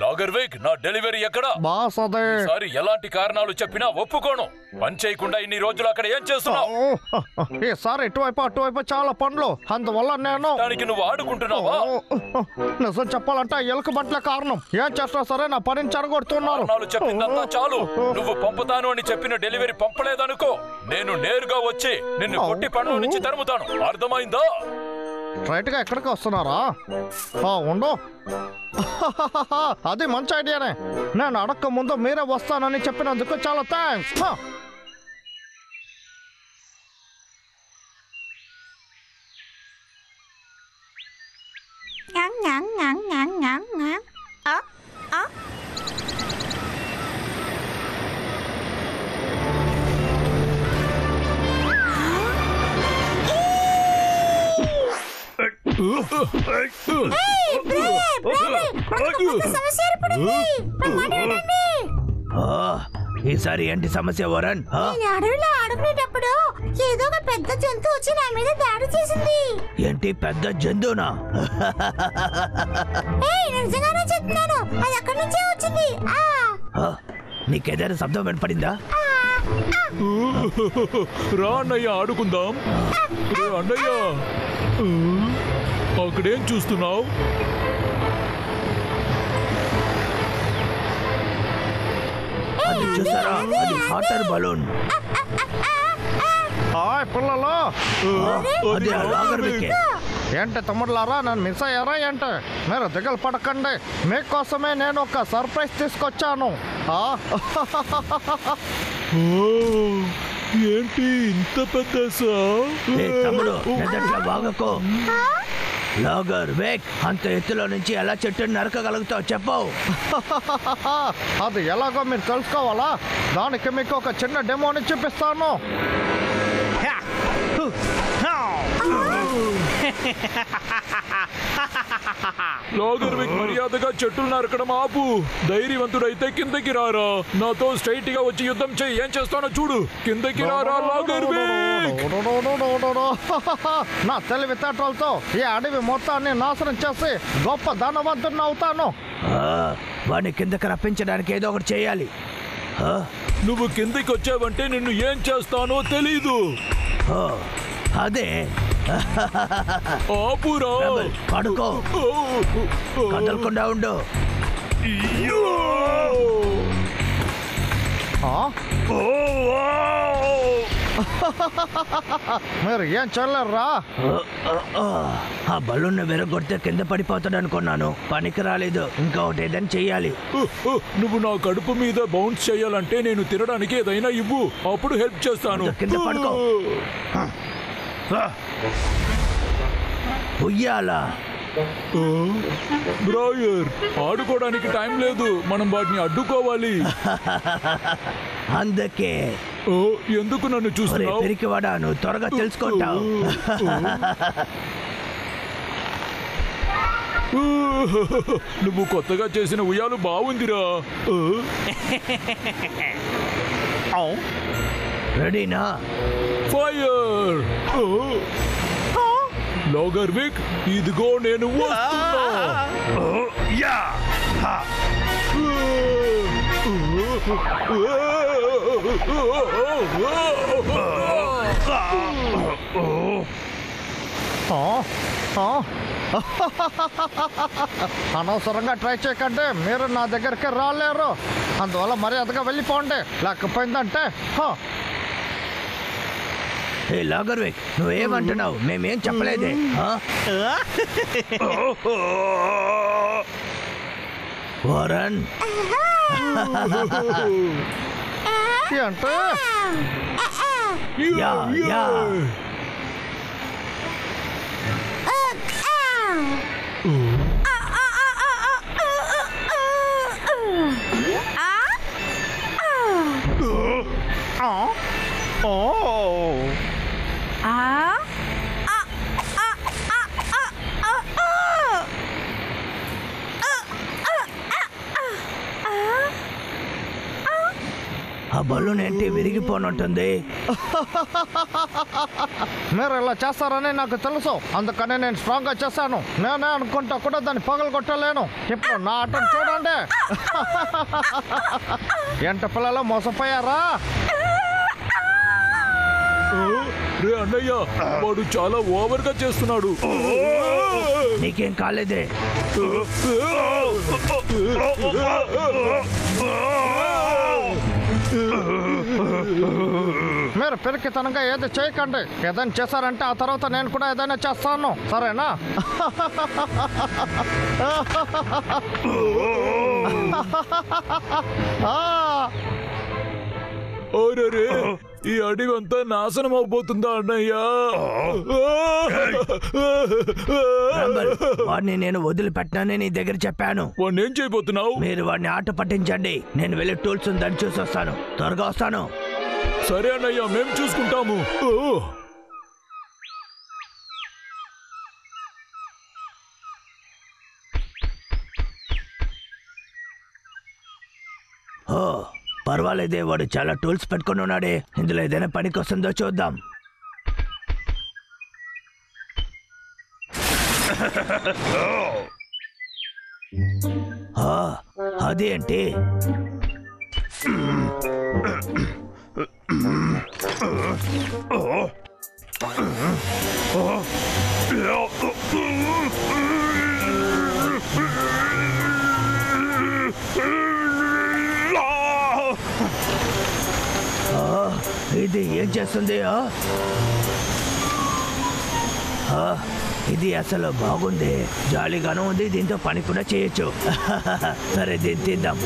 లాగర్వేగ్, నా డెలివరీ ఎక్కడ? బాస్ అదే ఈసారి ఎలాంటి కారణాలు చెప్పినా ఒప్పుకోను. పని చేయకుండా ఇన్ని రోజులు అక్కడ ఏం చేస్తున్నావు? ఈసారి ఇటువైపు అటువైపు చాలా పనులు, అందువల్ల నేను దానికి నువ్వు ఆడుకుంటున్నావా? నిజం చెప్పాలంటే ఎలుక బట్లే కారణం. ఏం చేస్తా సరే నా పనిని చెడగొడుతున్నారు. కారణాలు చెప్పిందంతా చాలు. నువ్వు పంపుతాను అని చెప్పిన డెలివరీ పంపలేదనుకో, నేను నేరుగా వచ్చి నిన్ను కొట్టి పనుల నుంచి తరుముతాను. అర్థమైందా? స్ట్రైట్ గా ఎక్కడికి వస్తున్నారా? ఉండు, అది మంచి ఐడియానే. నేను అడక్క ముందు మీరే వస్తానని చెప్పినందుకు చాలా థ్యాంక్స్. ఈసారి ఏంటి సమస్య వరన్? అడవిలో ఆడుకునేటప్పుడు ఏదో ఒక పెద్ద జంతువు వచ్చి నా మీద దాడి చేసింది. ఏంటి పెద్ద జంతువునా? నిజంగానే చెప్తున్నాను, అది అక్కడి నుంచే వచ్చింది. నీకేదైనా శబ్దం వినపడిందా? రా అన్నయ్య, ఆడుకుందాం. అన్నయ్య, అక్కడేం చూస్తున్నావు? అది చూసారా? అది వాటర్ బలూన్. పిల్లలు, అది లాగర్వేగ్. ఏంటి తమ్ముళ్ళారా, నన్ను మిస్ అయ్యారా ఏంటి? మీరు దిగులు పడకండి, మీకోసమే నేను ఒక సర్ప్రైజ్ తీసుకొచ్చాను. ఏంటి ఇంత పెద్ద? తమ్ముడు బాగకో. లాగర్వేగ్, అంత ఎత్తులో నుంచి ఎలా చెట్టుని నరకగలుగుతావు చెప్పు. అది ఎలాగో మీరు తెలుసుకోవాలా? దానికి మీకు ఒక చిన్న డెమోని చూపిస్తాను. లాగర్వేగ్, మర్యాదగా చెట్టులు నరకడం ఆపు. ధైర్యవంతుడైతే కిందకి రారా, నాతో స్ట్రైట్ గా వచ్చి యుద్ధం చెయ్యి. ఏం చేస్తానో చూడు. కిందకి రారా లాగర్వేగ్. నా తెలివితేటలతో ఈ అడవి మొత్తాన్ని నాశనం చేసి గొప్ప ధనవంతుడిని అవుతాను. వాడిని కిందకి రప్పించడానికి ఏదో ఒకటి చేయాలి. నువ్వు కిందకి వచ్చావంటే నిన్ను ఏం చేస్తానో తెలీదు. అదే ఆపురా. పడుకో, కదలకుండా ఉండు. మీరు ఏం చేయలేరా? ఆ బలూన్ విరగొడితే కింద పడిపోతాడు అనుకున్నాను. పనికి రాలేదు. ఇంకొకటి ఏదైనా చెయ్యాలి. నువ్వు నా కడుపు మీద బౌన్స్ చేయాలంటే నేను తినడానికి ఏదైనా ఇవ్వు, అప్పుడు హెల్ప్ చేస్తాను. కింద పడుకో. ఉయ్యాలా? బ్రాయర్, ఆడుకోవడానికి టైం లేదు, మనం వాటిని అడ్డుకోవాలి. అందుకే. ఎందుకు నన్ను చూస్తున్నావు? పెరికివాడా, నువ్వు త్వరగా తెలుసుకుంటావు. నువ్వు కొత్తగా చేసిన ఉయ్యాలు బాగుందిరా. రెడీనా? ఫైర్! లాగర్వేగ్, ఇదిగో నేను వస్తున్నా. అనవసరంగా ట్రై చేయకండి, మీరు నా దగ్గరికి రాలేరు. అందువల్ల మర్యాదగా వెళ్ళిపోండి, లేకపోయిందంటే. లాగర్వేగ్, నువ్వేమంటున్నావు? మేమేం చెప్పలేదే. వరన్, అంటే యా యా బలూన్ ఏంటి విరిగిపోనుంటుంది? మీరు ఇలా చేస్తారని నాకు తెలుసు, అందుకనే నేను స్ట్రాంగ్ గా చేశాను. నేనే అనుకుంటా కూడా దాన్ని పగలు కొట్టలేను. ఇప్పుడు నా ఆటను చూడండి. ఎంట పిల్లలు మోసపోయారా? రే అన్నయ్య, వాడు చాలా ఓవర్ గా చేస్తున్నాడు. నీకేం కాలేదే? మీరు పిరికితనంగా ఏది చేయకండి. ఏదైనా చేశారంటే ఆ తర్వాత నేను కూడా ఏదైనా చేస్తాను, సరేనా? ఓరే, ఈ అడివంతా నాశనం అవబోతుందా అన్నయ్య? వాడిని నేను వదిలిపెట్టానని నీ దగ్గర చెప్పాను. వాడిని ఏం చేయబోతున్నావు? మీరు వాడిని ఆట పట్టించండి, నేను వెళ్ళి టూల్స్ దాన్ని చూసి వస్తాను. త్వరగా వస్తాను. సరే అన్నయ్య, మేము చూసుకుంటాము. ఓ పర్వాలేదే, వాడు చాలా టూల్స్ పెట్టుకుని ఉన్నాడే. ఇందులో ఏదైనా పనికి వస్తుందో చూద్దాం. అదేంటి? ఇది ఏం చేస్తుంది? ఇది అసలు బాగుంది, జాలీగాను ఉంది. దీంతో పని కూడా చేయొచ్చు. సరే, దీన్ని తీద్దాం.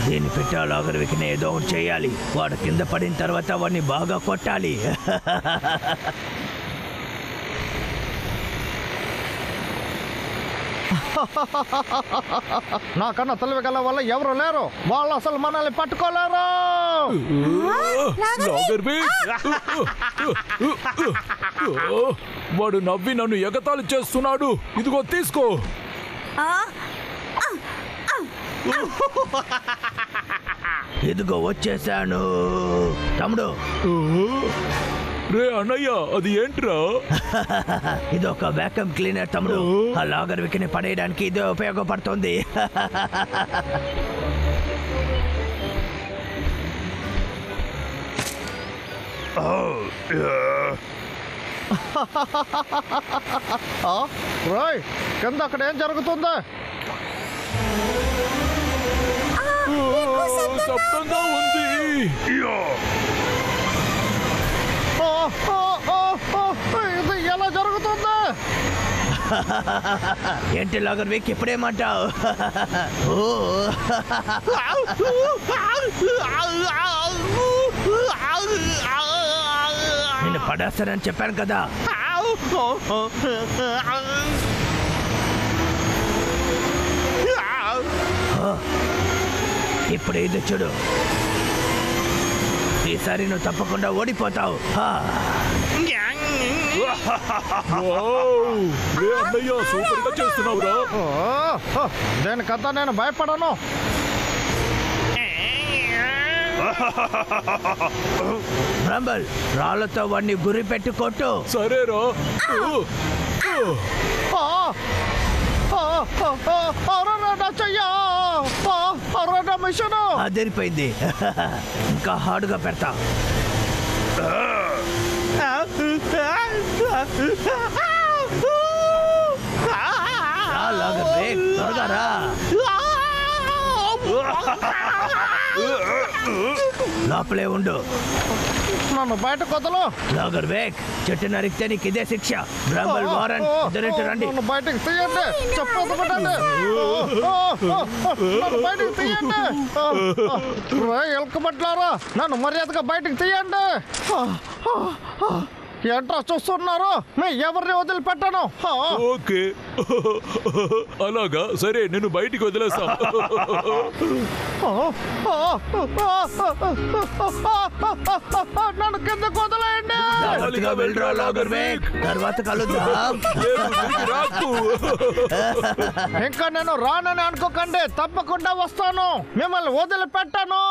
దీన్ని పెట్టా లాగర్ వికిన ఏదో ఒకటి చేయాలి. వాడు కింద పడిన తర్వాత వాడిని బాగా కొట్టాలి. నాకన్నా తెలివి గల వాళ్ళు ఎవరు లేరు. వాళ్ళు అసలు మనల్ని పట్టుకోలేరు. వాడు నవ్వి నన్ను ఎగతాళి చేస్తున్నాడు. ఇదిగో తీసుకో. ఇదిగో వచ్చేసాను తమ్ముడు. రే అన్నయ్య, అది ఏంట్రా? ఇదొక వ్యాక్యూమ్ క్లీనర్ తమ్ముడు. ఆ లాగర్ వికిని పడేయడానికి ఇదే ఉపయోగపడుతుంది. రాయ్, కింద అక్కడ ఏం జరుగుతుంది? శబ్దంగా ఉంది. ఇది ఎలా జరుగుతుంది? ఏంటి లాగర్ విక్, ఇప్పుడేమంటావు? నేను పడేస్తానని చెప్పాను కదా. ఇప్పుడు ఇది చూడు, ఈసారి నువ్వు తప్పకుండా ఓడిపోతావు. అన్నయ్య, సూపర్ గా చేస్తున్నావురా. దేనికంతా నేను భయపడను. రంబల్, రాళ్లతో వాడిని గురి పెట్టి కొట్టు. సరేరా. అదిరిపోయింది. ఇంకా హార్డ్గా పెడతా. త్వరగా రా. లోపలే ఉండు. నన్ను బయట కొదలు. లాగర్ వేక్, చెట్టు నరికితే నీకు ఇదే శిక్ష. బ్రాంబల్ వారన్, ఇద్దరు రండి. నన్ను బయటకు తీయండి. చెప్పదు పెట్టండి. నన్ను బయటకు తీయండి. ఎలకబట్లారా, నన్ను మర్యాదగా బయటకు తీయండి. ఏంట్రా చూస్తున్నారు? మీ ఎవరిని వదిలిపెట్టాను. ఓకే అలాగా సరే నేను బయటికి వదిలేస్తా. నన్ను కిందకు వదిలేయండి. జాగ్రత్తగా వెళ్ళరా లాగర్బెక్, తర్వాత కలుద్దాం. లేదు, తిరిగి రాకు. ఇంకా నేను రానని అనుకోకండి, తప్పకుండా వస్తాను. మిమ్మల్ని వదిలిపెట్టాను.